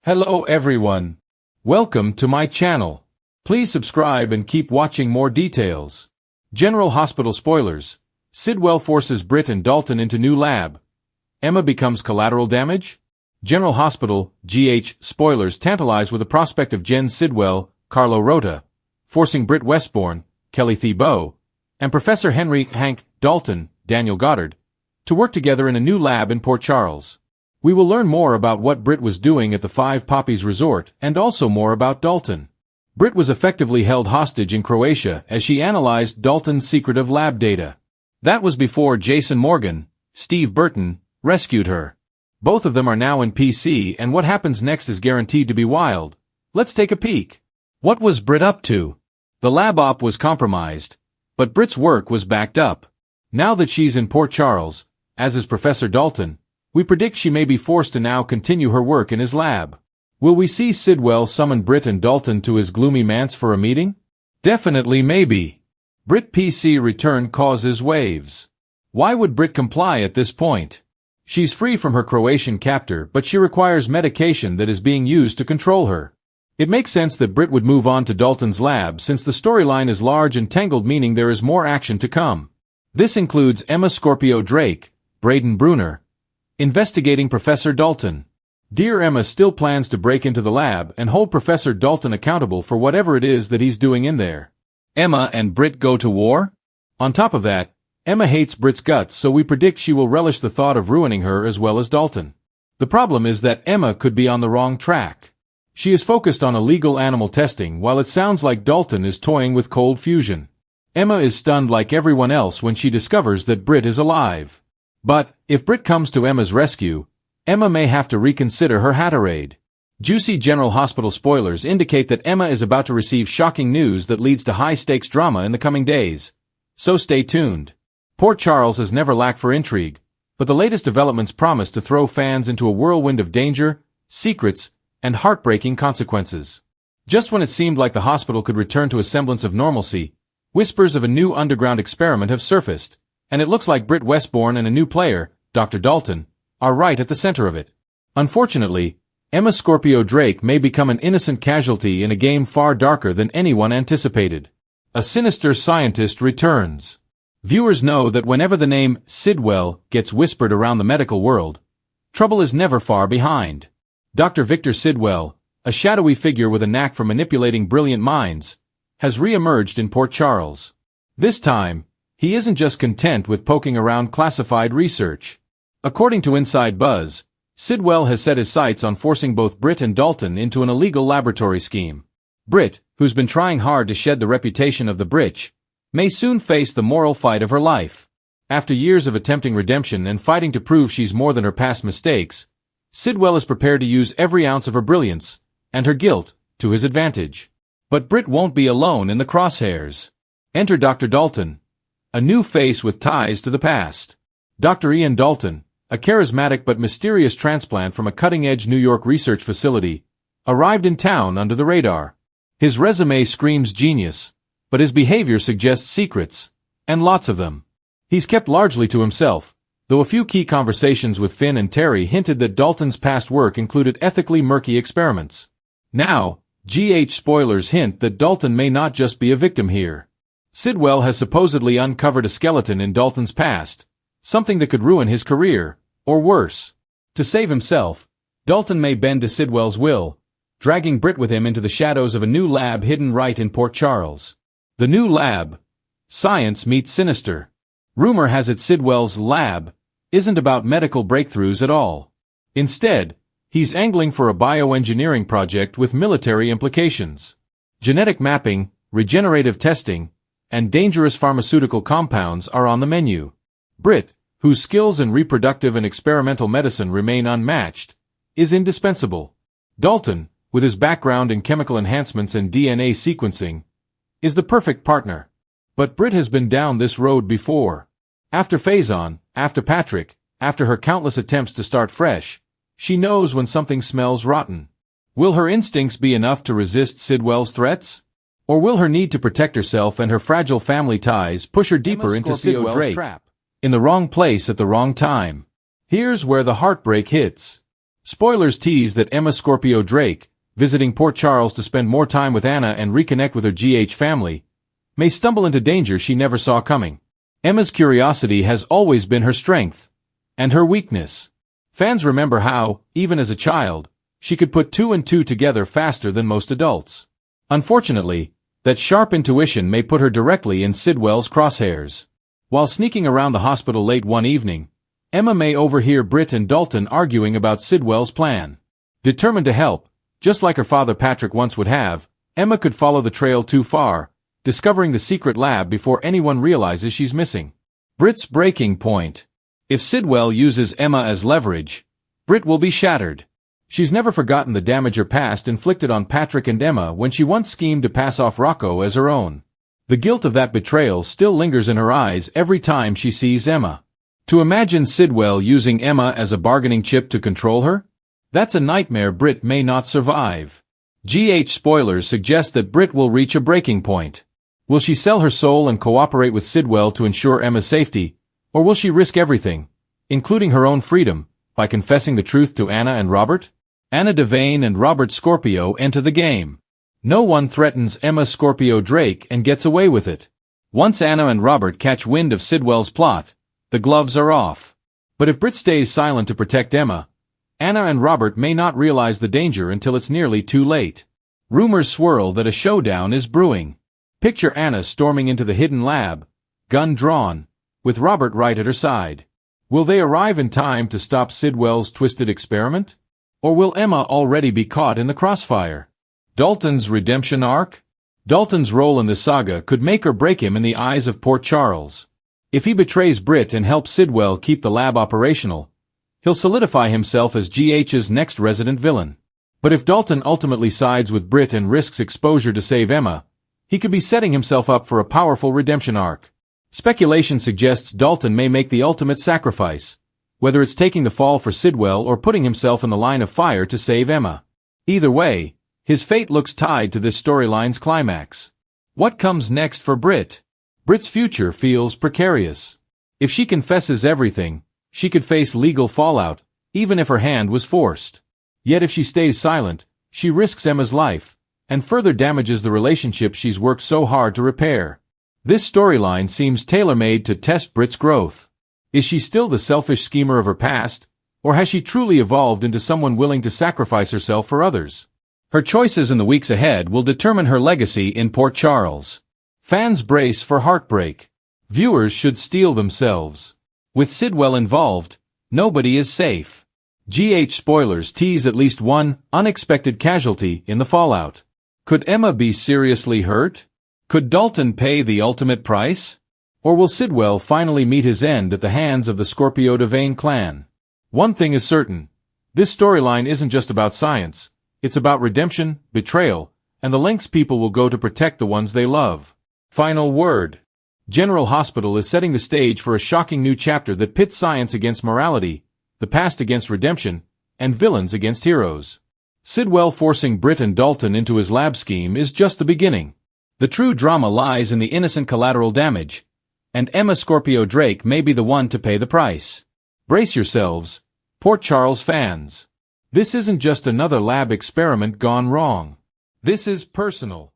Hello everyone. Welcome to my channel. Please subscribe and keep watching more details. General Hospital spoilers. Sidwell forces Britt and Dalton into new lab. Emma becomes collateral damage? General Hospital, GH, spoilers tantalize with the prospect of Jen Sidwell, Carlo Rota, forcing Britt Westbourne, Kelly Thibault, and Professor Henry Hank Dalton, Daniel Goddard, to work together in a new lab in Port Charles. We will learn more about what Britt was doing at the Five Poppies Resort and also more about Dalton. Britt was effectively held hostage in Croatia as she analyzed Dalton's secretive lab data. That was before Jason Morgan, Steve Burton, rescued her. Both of them are now in PC, and what happens next is guaranteed to be wild. Let's take a peek. What was Britt up to? The lab op was compromised, but Britt's work was backed up. Now that she's in Port Charles, as is Professor Dalton, we predict she may be forced to now continue her work in his lab. Will we see Sidwell summon Britt and Dalton to his gloomy manse for a meeting? Definitely maybe. Britt PC return causes waves. Why would Britt comply at this point? She's free from her Croatian captor, but she requires medication that is being used to control her. It makes sense that Britt would move on to Dalton's lab since the storyline is large and tangled, meaning there is more action to come. This includes Emma Scorpio Drake, Braden Bruner, investigating Professor Dalton. Dear Emma still plans to break into the lab and hold Professor Dalton accountable for whatever it is that he's doing in there. Emma and Britt go to war? On top of that, Emma hates Britt's guts, so we predict she will relish the thought of ruining her as well as Dalton. The problem is that Emma could be on the wrong track. She is focused on illegal animal testing while it sounds like Dalton is toying with cold fusion. Emma is stunned like everyone else when she discovers that Britt is alive. But, if Britt comes to Emma's rescue, Emma may have to reconsider her haterade. Juicy General Hospital spoilers indicate that Emma is about to receive shocking news that leads to high-stakes drama in the coming days. So stay tuned. Port Charles has never lacked for intrigue, but the latest developments promise to throw fans into a whirlwind of danger, secrets, and heartbreaking consequences. Just when it seemed like the hospital could return to a semblance of normalcy, whispers of a new underground experiment have surfaced, and it looks like Britt Westbourne and a new player, Dr. Dalton, are right at the center of it. Unfortunately, Emma Scorpio Drake may become an innocent casualty in a game far darker than anyone anticipated. A sinister scientist returns. Viewers know that whenever the name Sidwell gets whispered around the medical world, trouble is never far behind. Dr. Victor Sidwell, a shadowy figure with a knack for manipulating brilliant minds, has re-emerged in Port Charles. This time, he isn't just content with poking around classified research. According to Inside Buzz, Sidwell has set his sights on forcing both Britt and Dalton into an illegal laboratory scheme. Britt, who's been trying hard to shed the reputation of the Britch, may soon face the moral fight of her life. After years of attempting redemption and fighting to prove she's more than her past mistakes, Sidwell is prepared to use every ounce of her brilliance, and her guilt, to his advantage. But Britt won't be alone in the crosshairs. Enter Dr. Dalton, a new face with ties to the past. Dr. Ian Dalton, a charismatic but mysterious transplant from a cutting-edge New York research facility, arrived in town under the radar. His resume screams genius, but his behavior suggests secrets, and lots of them. He's kept largely to himself, though a few key conversations with Finn and Terry hinted that Dalton's past work included ethically murky experiments. Now, GH spoilers hint that Dalton may not just be a victim here. Sidwell has supposedly uncovered a skeleton in Dalton's past, something that could ruin his career, or worse. To save himself, Dalton may bend to Sidwell's will, dragging Britt with him into the shadows of a new lab hidden right in Port Charles. The new lab. Science meets sinister. Rumor has it Sidwell's lab isn't about medical breakthroughs at all. Instead, he's angling for a bioengineering project with military implications. Genetic mapping, regenerative testing, and dangerous pharmaceutical compounds are on the menu. Britt, whose skills in reproductive and experimental medicine remain unmatched, is indispensable. Dalton, with his background in chemical enhancements and DNA sequencing, is the perfect partner. But Britt has been down this road before. After Faison, after Patrick, after her countless attempts to start fresh, she knows when something smells rotten. Will her instincts be enough to resist Sidwell's threats? Or will her need to protect herself and her fragile family ties push her deeper into Sidwell's trap? In the wrong place at the wrong time. Here's where the heartbreak hits. Spoilers tease that Emma Scorpio Drake, visiting Port Charles to spend more time with Anna and reconnect with her GH family, may stumble into danger she never saw coming. Emma's curiosity has always been her strength, and her weakness. Fans remember how, even as a child, she could put two and two together faster than most adults. Unfortunately, that sharp intuition may put her directly in Sidwell's crosshairs. While sneaking around the hospital late one evening, Emma may overhear Britt and Dalton arguing about Sidwell's plan. Determined to help, just like her father Patrick once would have, Emma could follow the trail too far, discovering the secret lab before anyone realizes she's missing. Britt's breaking point. If Sidwell uses Emma as leverage, Britt will be shattered. She's never forgotten the damage her past inflicted on Patrick and Emma when she once schemed to pass off Rocco as her own. The guilt of that betrayal still lingers in her eyes every time she sees Emma. To imagine Sidwell using Emma as a bargaining chip to control her? That's a nightmare Britt may not survive. GH spoilers suggest that Britt will reach a breaking point. Will she sell her soul and cooperate with Sidwell to ensure Emma's safety, or will she risk everything, including her own freedom, by confessing the truth to Anna and Robert? Anna Devane and Robert Scorpio enter the game. No one threatens Emma Scorpio Drake and gets away with it. Once Anna and Robert catch wind of Sidwell's plot, the gloves are off. But if Britt stays silent to protect Emma, Anna and Robert may not realize the danger until it's nearly too late. Rumors swirl that a showdown is brewing. Picture Anna storming into the hidden lab, gun drawn, with Robert right at her side. Will they arrive in time to stop Sidwell's twisted experiment? Or will Emma already be caught in the crossfire? Dalton's redemption arc? Dalton's role in the saga could make or break him in the eyes of Port Charles. If he betrays Britt and helps Sidwell keep the lab operational, he'll solidify himself as GH's next resident villain. But if Dalton ultimately sides with Britt and risks exposure to save Emma, he could be setting himself up for a powerful redemption arc. Speculation suggests Dalton may make the ultimate sacrifice, whether it's taking the fall for Sidwell or putting himself in the line of fire to save Emma. Either way, his fate looks tied to this storyline's climax. What comes next for Britt? Britt's future feels precarious. If she confesses everything, she could face legal fallout, even if her hand was forced. Yet if she stays silent, she risks Emma's life, and further damages the relationship she's worked so hard to repair. This storyline seems tailor-made to test Britt's growth. Is she still the selfish schemer of her past, or has she truly evolved into someone willing to sacrifice herself for others? Her choices in the weeks ahead will determine her legacy in Port Charles. Fans brace for heartbreak. Viewers should steel themselves. With Sidwell involved, nobody is safe. GH spoilers tease at least one unexpected casualty in the fallout. Could Emma be seriously hurt? Could Dalton pay the ultimate price? Or will Sidwell finally meet his end at the hands of the Scorpio Devane clan? One thing is certain. This storyline isn't just about science. It's about redemption, betrayal, and the lengths people will go to protect the ones they love. Final word. General Hospital is setting the stage for a shocking new chapter that pits science against morality, the past against redemption, and villains against heroes. Sidwell forcing Britt and Dalton into his lab scheme is just the beginning. The true drama lies in the innocent collateral damage, and Emma Scorpio Drake may be the one to pay the price. Brace yourselves, Port Charles fans. This isn't just another lab experiment gone wrong. This is personal.